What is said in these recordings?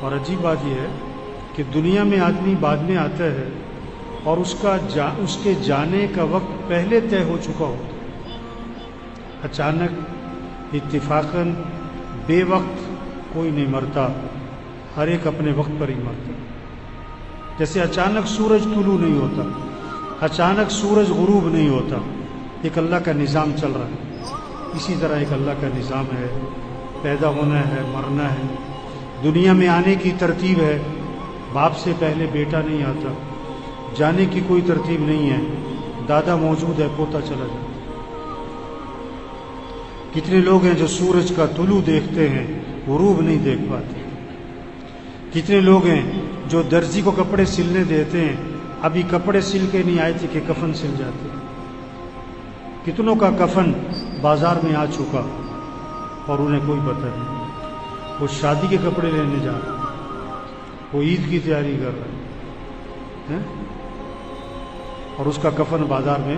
اور عجیب بات یہ ہے کہ دنیا میں آدمی بعد میں آتا ہے اور اس کے جانے کا وقت پہلے طے ہو چکا ہوتا ہے. اچانک اتفاقاً بے وقت کوئی نہیں مرتا، ہر ایک اپنے وقت پر ہی مرتا. جیسے اچانک سورج طلوع نہیں ہوتا، اچانک سورج غروب نہیں ہوتا، ایک اللہ کا نظام چل رہا ہے. اسی طرح ایک اللہ کا نظام ہے، پیدا ہونا ہے، مرنا ہے، دنیا میں آنے کی ترتیب ہے. باپ سے پہلے بیٹا نہیں آتا، جانے کی کوئی ترتیب نہیں ہے. دادا موجود ہے، پوتا چلا جاتا. کتنے لوگ ہیں جو سورج کا طلوع دیکھتے ہیں، غروب نہیں دیکھ پاتے. کتنے لوگ ہیں جو درزی کو کپڑے سلنے دیتے ہیں، ابھی کپڑے سل کے نہیں آئے تھے کہ کفن سل جاتے. کتنوں کا کفن بازار میں آ چکا اور انہیں کوئی پتہ نہیں. وہ شادی کے کپڑے لینے جا رہا ہے، وہ عید کی تیاری کر رہا ہے اور اس کا کفن بازار میں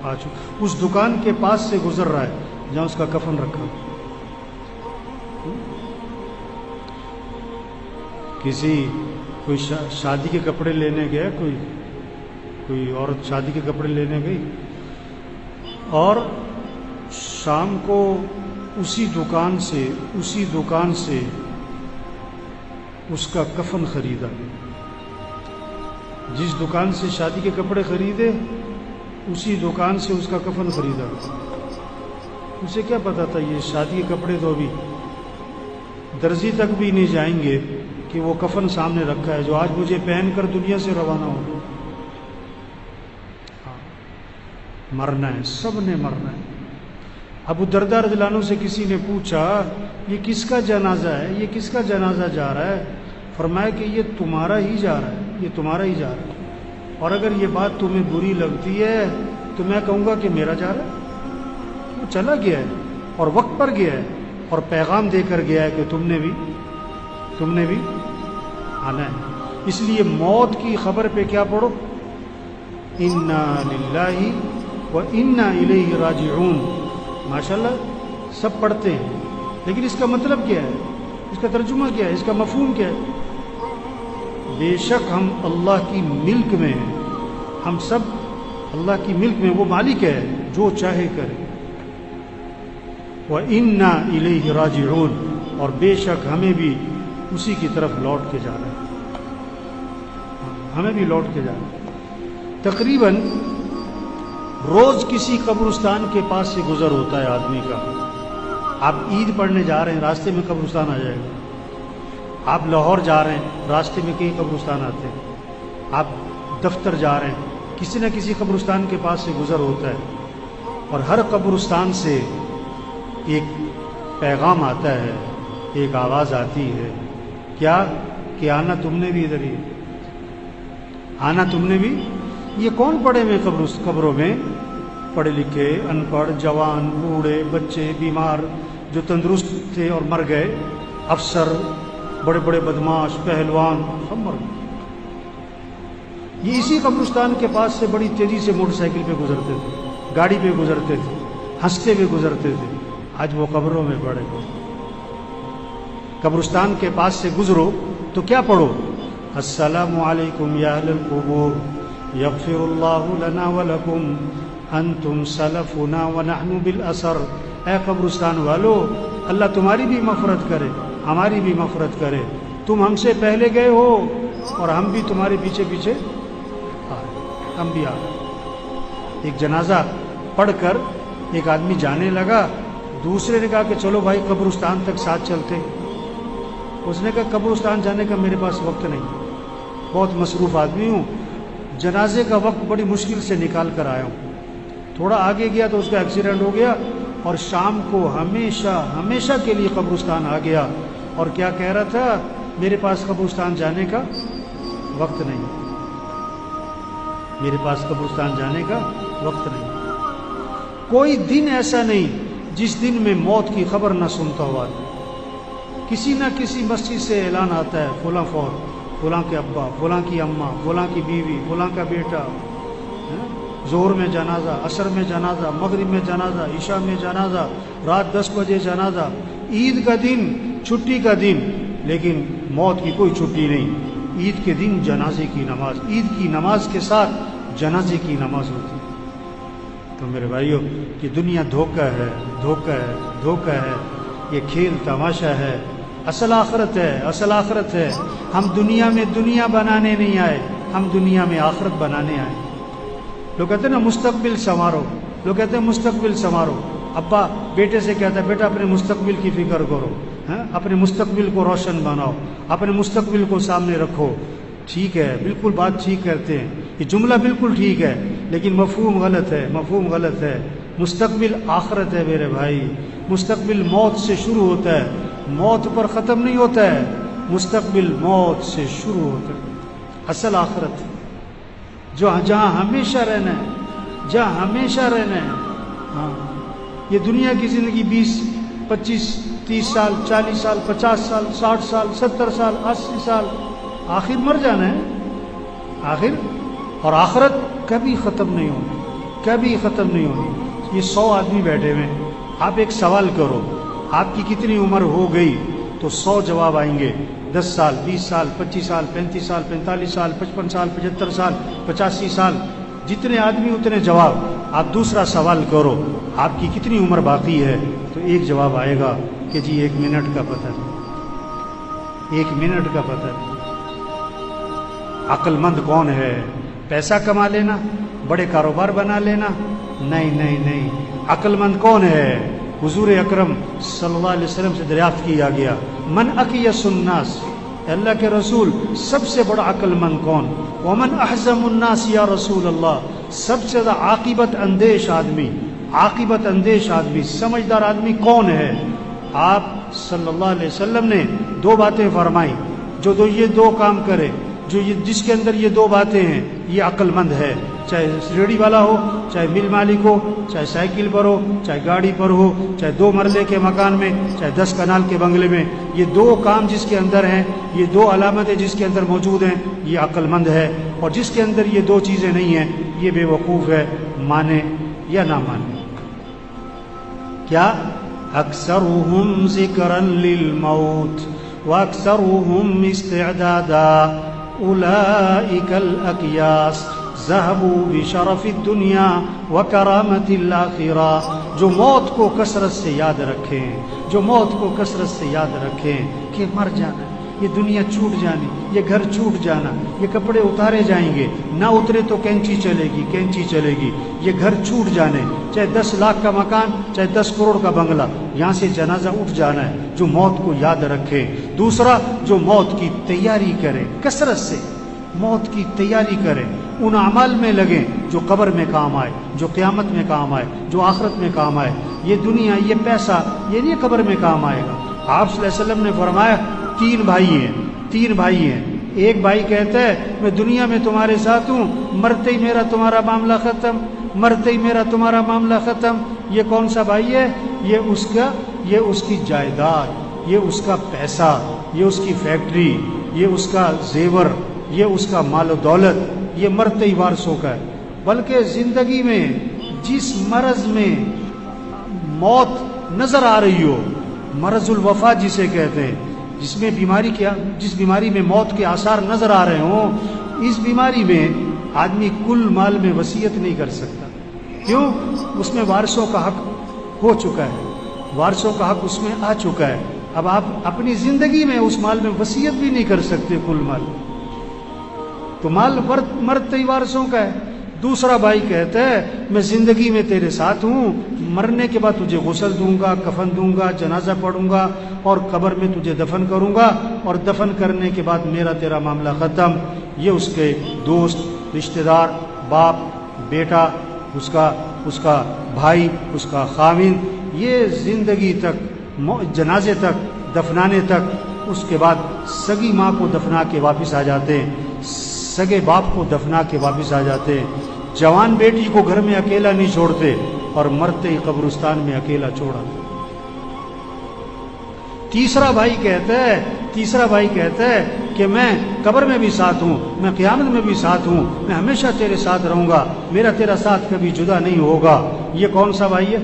آ چکا. اس دکان کے پاس سے گزر رہا ہے جہاں اس کا کفن رکھا. کوئی شادی کے کپڑے لینے گیا، کوئی عورت شادی کے کپڑے لینے گئی اور شام کو اسی دکان سے اس کا کفن خریدا. جس دکان سے شادی کے کپڑے خریدے اسی دکان سے اس کا کفن خریدا. اسے کیا پتا تھا یہ شادی کے کپڑے تو ابھی درزی تک بھی نہیں جائیں گے کہ وہ کفن سامنے رکھا ہے جو آج مجھے پہن کر دنیا سے روانہ ہو. مرنا ہے، سب نے مرنا ہے. ابو درداء رضی اللہ عنہ سے کسی نے پوچھا یہ کس کا جنازہ ہے، یہ کس کا جنازہ جا رہا ہے؟ فرمایا کہ یہ تمہارا ہی جا رہا ہے، یہ تمہارا ہی جا رہا ہے. اور اگر یہ بات تمہیں بری لگتی ہے تو میں کہوں گا کہ میرا جا رہا ہے. وہ چلا گیا ہے اور وقت پر گیا ہے اور پیغام دے کر گیا ہے کہ تم نے بھی آنا ہے. اس لیے موت کی خبر پہ کیا پڑھو؟ انا للہ و انا الیہ راجعون. ماشاءاللہ سب پڑھتے ہیں، لیکن اس کا مطلب کیا ہے، اس کا ترجمہ کیا ہے، اس کا مفہوم کیا ہے؟ بے شک ہم اللہ کی ملک میں ہیں، ہم سب اللہ کی ملک میں، وہ مالک ہے جو چاہے کرے. وَإِنَّا إِلَيْهِ رَاجِعُونَ، اور بے شک ہمیں بھی اسی کی طرف لوٹ کے جانا ہے، ہمیں بھی لوٹ کے جانا ہے. تقریباً روز کسی قبرستان کے پاس سے گزر ہوتا ہے آدمی کا. آپ عید پڑھنے جا رہے ہیں، راستے میں قبرستان آ جائے گا. آپ لاہور جا رہے ہیں، راستے میں کئی قبرستان آتے ہیں. آپ دفتر جا رہے ہیں، کسی نہ کسی قبرستان کے پاس سے گزر ہوتا ہے اور ہر قبرستان سے ایک پیغام آتا ہے، ایک آواز آتی ہے. کیا کہ آنا تم نے بھی ادھر ہی، آنا تم نے بھی. یہ کون پڑے ہوئے قبروں میں؟ پڑھے لکھے، ان پڑھ، جوان، بوڑھے، بچے، بیمار، جو تندرست تھے اور مر گئے، افسر، بڑے بڑے بدماش، پہلوان، سب مر گئے. یہ اسی قبرستان کے پاس سے بڑی تیزی سے موٹر سائیکل پہ گزرتے تھے، گاڑی پہ گزرتے تھے، ہنستے ہوئے گزرتے تھے. آج وہ قبروں میں پڑے گئے. قبرستان کے پاس سے گزرو تو کیا پڑھو؟ السلام علیکم یا اہل القبور یغفر اللہ لنا ولکم انتم سلفنا ونحن بالاثر. اے قبرستان والو، اللہ تمہاری بھی مغفرت کرے، ہماری بھی مغفرت کرے. تم ہم سے پہلے گئے ہو اور ہم بھی تمہارے پیچھے پیچھے ہم بھی آ گئے. ایک جنازہ پڑھ کر ایک آدمی جانے لگا، دوسرے نے کہا کہ چلو بھائی قبرستان تک ساتھ چلتے. اس نے کہا قبرستان جانے کا میرے پاس وقت نہیں، بہت مصروف آدمی ہوں، جنازے کا وقت بڑی مشکل سے نکال کر آیا ہوں. تھوڑا آگے گیا تو اس کا ایکسیڈنٹ ہو گیا اور شام کو ہمیشہ کے لیے قبرستان آ گیا اور کیا کہہ رہا تھا؟ میرے پاس قبرستان جانے کا وقت نہیں، میرے پاس قبرستان جانے کا وقت نہیں. کوئی دن ایسا نہیں جس دن میں موت کی خبر نہ سنتا ہوا. کسی نہ کسی مسجد سے اعلان آتا ہے، فلاں فوت، فلاں کے ابا، فلاں کی اماں، فلاں کی بیوی، فلاں کا بیٹا. ظہر میں جنازہ، عصر میں جنازہ، مغرب میں جنازہ، عشاء میں جنازہ، رات 10 بجے جنازہ. عید کا دن، چھٹی کا دن، لیکن موت کی کوئی چھٹی نہیں۔ عید کے دن جنازے کی نماز، عید کی نماز کے ساتھ جنازے کی نماز ہوتی ہے۔ تو میرے بھائیوں، یہ دنیا دھوکہ ہے، دھوکہ ہے، دھوکہ ہے، یہ کھیل تماشا ہے۔ اصل آخرت ہے، اصل آخرت ہے۔ ہم دنیا میں دنیا بنانے نہیں آئے، ہم دنیا میں آخرت بنانے آئے۔ لوگ کہتے ہیں نا مستقبل سنوارو، لوگ کہتے ہیں مستقبل سنوارو۔ ابا بیٹے سے کہتا ہے بیٹا اپنے مستقبل کی فکر کرو، اپنے مستقبل کو روشن بناؤ، اپنے مستقبل کو سامنے رکھو۔ ٹھیک ہے، بالکل بات ٹھیک کرتے ہیں، یہ جملہ بالکل ٹھیک ہے، لیکن مفہوم غلط ہے، مفہوم غلط ہے۔ مستقبل آخرت ہے میرے بھائی، مستقبل موت سے شروع ہوتا ہے، موت پر ختم نہیں ہوتا ہے، مستقبل موت سے شروع ہوتا ہے۔ اصل آخرت ہے جو جہاں ہمیشہ رہنا ہے، جہاں ہمیشہ رہنا ہے۔ ہاں، یہ دنیا کی زندگی 20 25 30 سال، 40 سال، 50 سال، 60 سال، 70 سال، 80 سال، آخر مر جانا ہے آخر۔ اور آخرت کبھی ختم نہیں ہونی، کبھی ختم نہیں ہونی۔ یہ 100 آدمی بیٹھے ہوئے، آپ ایک سوال کرو، آپ کی کتنی عمر ہو گئی؟ تو 100 جواب آئیں گے۔ 10 سال، 20 سال، 25 سال، 35 سال، 45 سال، 55 سال، 75 سال، 85 سال، جتنے آدمی اتنے جواب۔ آپ دوسرا سوال کرو، آپ کی کتنی عمر باقی ہے؟ تو ایک جواب آئے گا کہ جی 1 منٹ کا پتہ نہیں، 1 منٹ کا پتہ نہیں۔ عقل مند کون ہے؟ پیسہ کما لینا، بڑے کاروبار بنا لینا؟ نہیں نہیں نہیں۔ عقل مند کون ہے؟ حضور اکرم صلی اللہ علیہ وسلم سے دریافت کیا گیا، من اکیس الناس، اللہ کے رسول سب سے بڑا عقل مند کون؟ ومن احزم الناس یا رسول اللہ، سب سے زیادہ عاقبت اندیش آدمی، عاقبت اندیش آدمی، سمجھدار آدمی کون ہے؟ آپ صلی اللہ علیہ وسلم نے 2 باتیں فرمائی، جو یہ 2 کام کرے، جو جس کے اندر یہ 2 باتیں ہیں، یہ عقل مند ہے۔ چاہے ریڑھی والا ہو، چاہے مل مالک ہو، چاہے سائیکل پر ہو، چاہے گاڑی پر ہو، چاہے 2 مرلے کے مکان میں، چاہے 10 کنال کے بنگلے میں، یہ 2 کام جس کے اندر ہیں، یہ 2 علامتیں جس کے اندر موجود ہیں، یہ عقل مند ہے۔ اور جس کے اندر یہ 2 چیزیں نہیں ہیں، یہ بے وقوف ہے، مانے یا نہ مانے۔ کیا؟ اکثرهم ذکرا للموت واکثرهم استعدادا اولئک الاکیاس ذهبوا بشرف الدنیا وکرامت الآخرہ۔ جو موت کو کثرت سے یاد رکھیں، جو موت کو کثرت سے یاد رکھیں کہ مر جانا، یہ دنیا چھوٹ جانی، یہ گھر چھوٹ جانا، یہ کپڑے اتارے جائیں گے، نہ اترے تو کینچی چلے گی، کینچی چلے گی، یہ گھر چھوٹ جانے، چاہے 10 لاکھ کا مکان، چاہے 10 کروڑ کا بنگلہ، یہاں سے جنازہ اٹھ جانا ہے۔ جو موت کو یاد رکھے۔ دوسرا، جو موت کی تیاری کرے، کثرت سے موت کی تیاری کرے، ان اعمال میں لگیں جو قبر میں کام آئے، جو قیامت میں کام آئے، جو آخرت میں کام آئے۔ یہ دنیا، یہ پیسہ، یہ نہیں قبر میں کام آئے گا۔ آپ صلی اللہ علیہ وسلم نے فرمایا 3 بھائی ہیں، 3 بھائی ہیں۔ ایک بھائی کہتا ہے میں دنیا میں تمہارے ساتھ ہوں، مرتے ہی میرا تمہارا معاملہ ختم، مرتے ہی میرا تمہارا معاملہ ختم۔ یہ کون سا بھائی ہے؟ یہ اس کی جائیداد، یہ اس کا پیسہ، یہ اس کی فیکٹری، یہ اس کا زیور، یہ اس کا مال و دولت، یہ مرتے ہی وارثوں کا ہے۔ بلکہ زندگی میں جس مرض میں موت نظر آ رہی ہو، مرض الوفا جسے کہتے ہیں، جس بیماری میں موت کے آثار نظر آ رہے ہوں، اس بیماری میں آدمی کل مال میں وصیت نہیں کر سکتا۔ کیوں؟ اس میں وارثوں کا حق ہو چکا ہے، وارثوں کا حق اس میں آ چکا ہے۔ اب آپ اپنی زندگی میں اس مال میں وصیت بھی نہیں کر سکتے کل مال، تو مال مرتے ہی وارثوں کا ہے۔ دوسرا بھائی کہتا ہے میں زندگی میں تیرے ساتھ ہوں، مرنے کے بعد تجھے غسل دوں گا، کفن دوں گا، جنازہ پڑھوں گا اور قبر میں تجھے دفن کروں گا، اور دفن کرنے کے بعد میرا تیرا معاملہ ختم۔ یہ اس کے دوست، رشتہ دار، باپ، بیٹا، اس کا بھائی، اس کا خاوند، یہ زندگی تک، جنازے تک، دفنانے تک، اس کے بعد سگی ماں کو دفنا کے واپس آ جاتے ہیں، سگے باپ کو دفنا کے واپس آ جاتے ہیں، جوان بیٹی کو گھر میں اکیلا نہیں چھوڑتے اور مرتے ہی قبرستان میں اکیلا چھوڑا۔ تیسرا بھائی کہتا ہے کہ میں قبر میں بھی ساتھ ہوں، میں قیامت میں بھی ساتھ ہوں، میں ہمیشہ تیرے ساتھ رہوں گا، میرا تیرا ساتھ کبھی جدا نہیں ہوگا۔ یہ کون سا بھائی ہے؟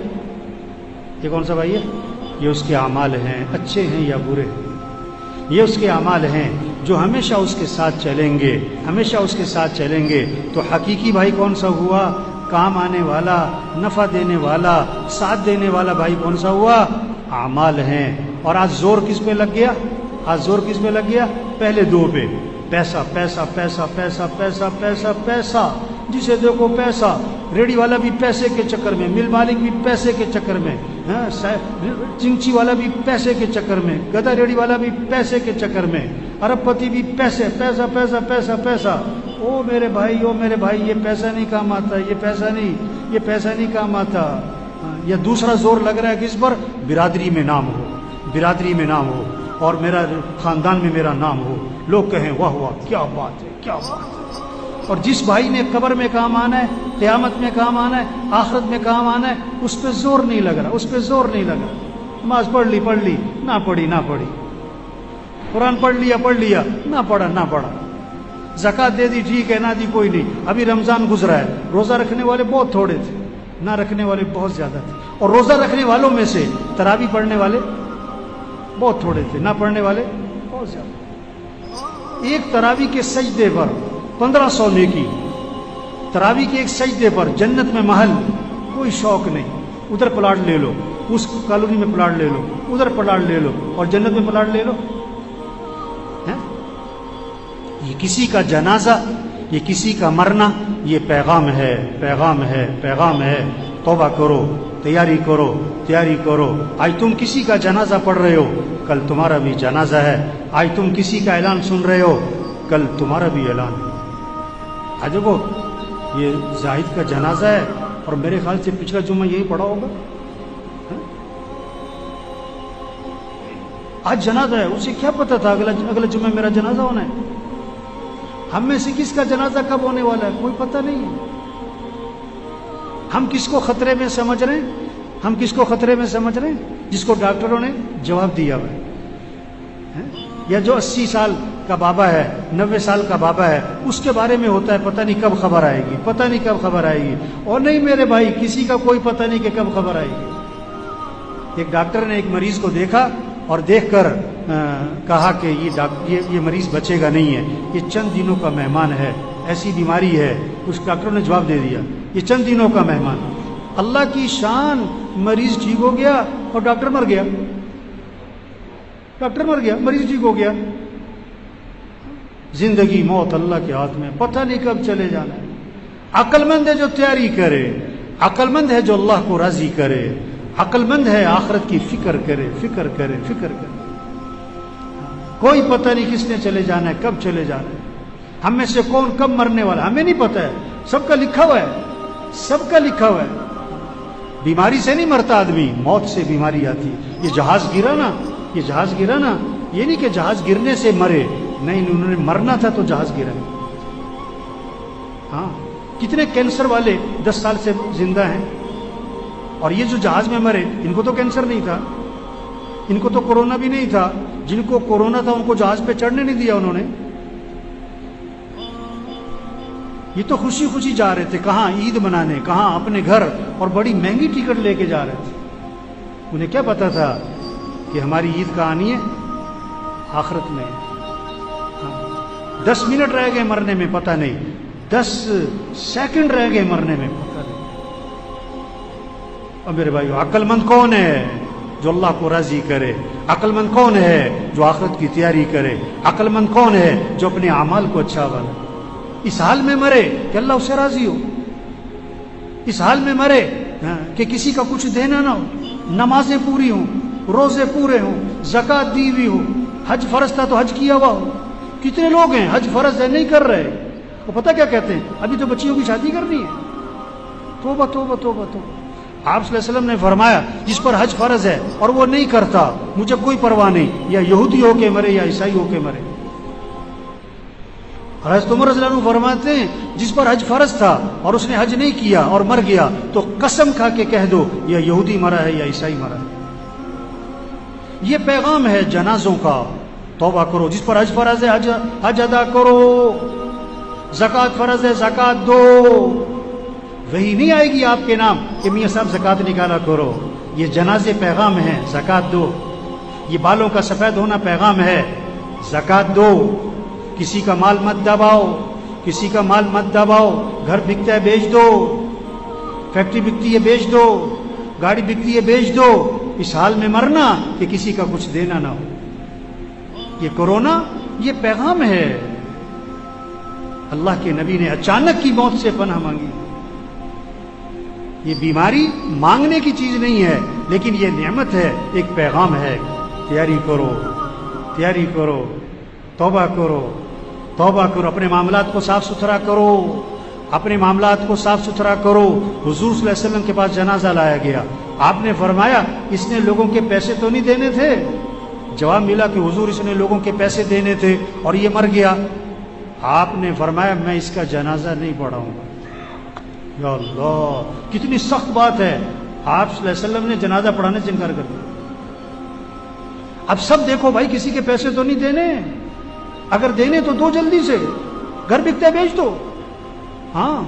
یہ کون سا بھائی ہے؟ یہ اس کے اعمال ہیں، اچھے ہیں یا برے ہیں۔ یہ اس کے اعمال ہیں جو ہمیشہ اس کے ساتھ چلیں گے، ہمیشہ اس کے ساتھ چلیں گے۔ تو حقیقی بھائی کون سا ہوا؟ کام آنے والا، نفع دینے والا، ساتھ دینے والا بھائی کون سا ہوا؟ اعمال ہیں۔ اور آج زور کس پہ لگ گیا؟ آج زور کس پہ لگ گیا؟ پہلے دو پہ، پیسہ پیسہ پیسہ پیسہ پیسہ پیسہ پیسہ، جسے دیکھو پیسہ، ریڑی والا بھی پیسے کے چکر میں، مل مالک بھی پیسے کے چکر میں، چنچی والا بھی پیسے کے چکر میں، گدا ریڑی والا بھی پیسے کے چکر میں، ارب پتی بھی پیسے، پیسہ پیسہ پیسہ پیسہ۔ او میرے بھائی، او میرے بھائی، یہ پیسہ نہیں کام آتا، یہ پیسہ نہیں، یہ پیسہ نہیں کام آتا۔ یا دوسرا زور لگ رہا ہے کس پر؟ برادری میں نام ہو، برادری میں نام ہو، اور میرا خاندان میں میرا نام ہو، لوگ کہیں واہ واہ کیا بات ہے، کیا بات ہے۔ اور جس بھائی نے قبر میں کام آنا ہے، قیامت میں کام آنا ہے، آخرت میں کام آنا ہے، اس پہ زور نہیں لگ رہا، اس پہ زور نہیں لگ رہا۔ نماز پڑھ لی، نہ پڑھی نہ پڑھی، قرآن پڑھ لیا نہ پڑھا نہ پڑھا، زکوٰۃ دے دی ٹھیک ہے، نہ دی کوئی نہیں۔ ابھی رمضان گزرا ہے، روزہ رکھنے والے بہت تھوڑے تھے، نہ رکھنے والے بہت زیادہ تھے، اور روزہ رکھنے والوں میں سے تراویح پڑھنے والے بہت تھوڑے تھے، نہ پڑھنے والے بہت زیادہ۔ ایک تراویح کے سجدے پر 1500 نیکی، تراویح کے ایک سجدے پر جنت میں محل، کوئی شوق نہیں۔ ادھر پلاٹ لے لو، اس کالونی میں پلاٹ لے لو، ادھر پلاٹ لے لو، اور جنت میں پلاٹ لے لو۔ یہ کسی کا جنازہ، یہ کسی کا مرنا، یہ پیغام ہے، پیغام ہے، پیغام ہے۔ توبہ کرو، تیاری کرو، تیاری کرو۔ آج تم کسی کا جنازہ پڑھ رہے ہو، کل تمہارا بھی جنازہ ہے۔ آج تم کسی کا اعلان سن رہے ہو، کل تمہارا بھی اعلان ہے۔ آج دیکھو یہ زاہد کا جنازہ ہے، اور میرے خیال سے پچھلا جمعہ یہی پڑھا ہوگا۔ آج جنازہ ہے، اسے کیا پتا تھا اگلا جمعہ میرا جنازہ ہونا ہے؟ ہم میں سے کس کا جنازہ کب ہونے والا ہے کوئی پتہ نہیں ہے۔ ہم کس کو خطرے میں سمجھ رہے ہیں؟ ہم کس کو خطرے میں سمجھ رہے ہیں؟ جس کو ڈاکٹروں نے جواب دیا ہوا ہے، یا جو 80 سال کا بابا ہے، 90 سال کا بابا ہے، اس کے بارے میں ہوتا ہے پتہ نہیں کب خبر آئے گی، پتہ نہیں کب خبر آئے گی۔ اور نہیں میرے بھائی، کسی کا کوئی پتہ نہیں کہ کب خبر آئے گی۔ ایک ڈاکٹر نے ایک مریض کو دیکھا اور دیکھ کر کہا کہ یہ مریض بچے گا نہیں ہے، یہ چند دنوں کا مہمان ہے، ایسی بیماری ہے۔ اس ڈاکٹر نے جواب دے دیا یہ چند دنوں کا مہمان۔ اللہ کی شان، مریض ٹھیک ہو گیا اور ڈاکٹر مر گیا، ڈاکٹر مر گیا، مریض ٹھیک ہو گیا۔ زندگی موت اللہ کے ہاتھ میں، پتہ نہیں کب چلے جانا ہے۔ عقل مند ہے جو تیاری کرے، عقل مند ہے جو اللہ کو راضی کرے، عقل مند ہے آخرت کی فکر کرے، فکر کرے، فکر کرے۔ کوئی پتہ نہیں کس نے چلے جانا ہے، کب چلے جانا ہے۔ ہم میں سے کون کب مرنے والا ہمیں نہیں پتہ ہے، سب کا لکھا ہوا ہے، سب کا لکھا ہوا ہے۔ بیماری سے نہیں مرتا آدمی، موت سے بیماری آتی ہے۔ یہ جہاز گرا نا، یہ جہاز گرا نا، یہ نہیں کہ جہاز گرنے سے مرے، نہیں، انہوں نے مرنا تھا تو جہاز گرا۔ ہاں، کتنے کینسر والے 10 سال سے زندہ ہیں، اور یہ جو جہاز میں مرے ان کو تو کینسر نہیں تھا، ان کو تو کورونا بھی نہیں تھا۔ جن کو کورونا تھا ان کو جہاز پہ چڑھنے نہیں دیا انہوں نے۔ یہ تو خوشی خوشی جا رہے تھے، کہاں عید منانے، کہاں اپنے گھر، اور بڑی مہنگی ٹکٹ لے کے جا رہے تھے۔ انہیں کیا پتا تھا کہ ہماری عید کہاں آنی ہے؟ آخرت میں۔ 10 منٹ رہ گئے مرنے میں، پتہ نہیں، 10 سیکنڈ رہ گئے مرنے میں، پتہ نہیں۔ اور میرے بھائیو، عقل مند کون ہے جو اللہ کو راضی کرے؟ عقل مند کون ہے جو آخرت کی تیاری کرے؟ عقل مند کون ہے جو اپنے اعمال کو اچھا بنائے؟ اس حال میں مرے کہ اللہ اسے راضی ہو، اس حال میں مرے کہ کسی کا کچھ دینا نہ ہو، نمازیں پوری ہوں، روزے پورے ہوں، زکوٰۃ دی ہوئی ہو، حج فرض تھا تو حج کیا ہوا ہو۔ کتنے لوگ ہیں حج فرض ہے نہیں کر رہے، وہ پتہ کیا کہتے ہیں؟ ابھی تو بچیوں کی شادی کرنی ہے۔ توبہ توبہ توبہ توبہ۔ آپ صلی اللہ علیہ وسلم نے فرمایا جس پر حج فرض ہے اور وہ نہیں کرتا، مجھے کوئی پرواہ نہیں، یا یہودی ہو کے مرے یا عیسائی ہو کے مرے۔ حضرت عمر رضی اللہ عنہ فرماتے ہیں جس پر حج فرض تھا اور اس نے حج نہیں کیا اور مر گیا تو قسم کھا کے کہہ دو یا یہودی مرا ہے یا عیسائی مرا ہے۔ یہ پیغام ہے جنازوں کا۔ توبہ کرو، جس پر حج فرض ہے حج ادا کرو، زکوٰۃ فرض ہے زکوٰۃ دو۔ وہی نہیں آئے گی آپ کے نام کہ میاں صاحب زکوٰۃ نکالا کرو، یہ جنازے پیغام ہیں، زکوٰۃ دو۔ یہ بالوں کا سفید ہونا پیغام ہے، زکات دو، کسی کا مال مت دباؤ، کسی کا مال مت دباؤ، گھر بکتا ہے بیچ دو، فیکٹری بکتی ہے بیچ دو، گاڑی بکتی ہے بیچ دو، اس حال میں مرنا کہ کسی کا کچھ دینا نہ ہو۔ یہ کورونا یہ پیغام ہے۔ اللہ کے نبی نے اچانک کی موت سے پناہ مانگی۔ یہ بیماری مانگنے کی چیز نہیں ہے، لیکن یہ نعمت ہے، ایک پیغام ہے۔ تیاری کرو، تیاری کرو، توبہ کرو، توبہ کرو، اپنے معاملات کو صاف ستھرا کرو، اپنے معاملات کو صاف ستھرا کرو۔ حضور صلی اللہ علیہ وسلم کے پاس جنازہ لایا گیا، آپ نے فرمایا اس نے لوگوں کے پیسے تو نہیں دینے تھے؟ جواب ملا کہ حضور اس نے لوگوں کے پیسے دینے تھے اور یہ مر گیا۔ آپ نے فرمایا میں اس کا جنازہ نہیں پڑھاؤں گا۔ یا اللہ، کتنی سخت بات ہے۔ آپ صلی اللہ علیہ وسلم نے جنازہ پڑھانے سے انکار کر دیا۔ اب سب دیکھو بھائی، کسی کے پیسے تو نہیں دینے، اگر دینے تو دو جلدی سے، گھر بکتا ہے بیچ دو۔ ہاں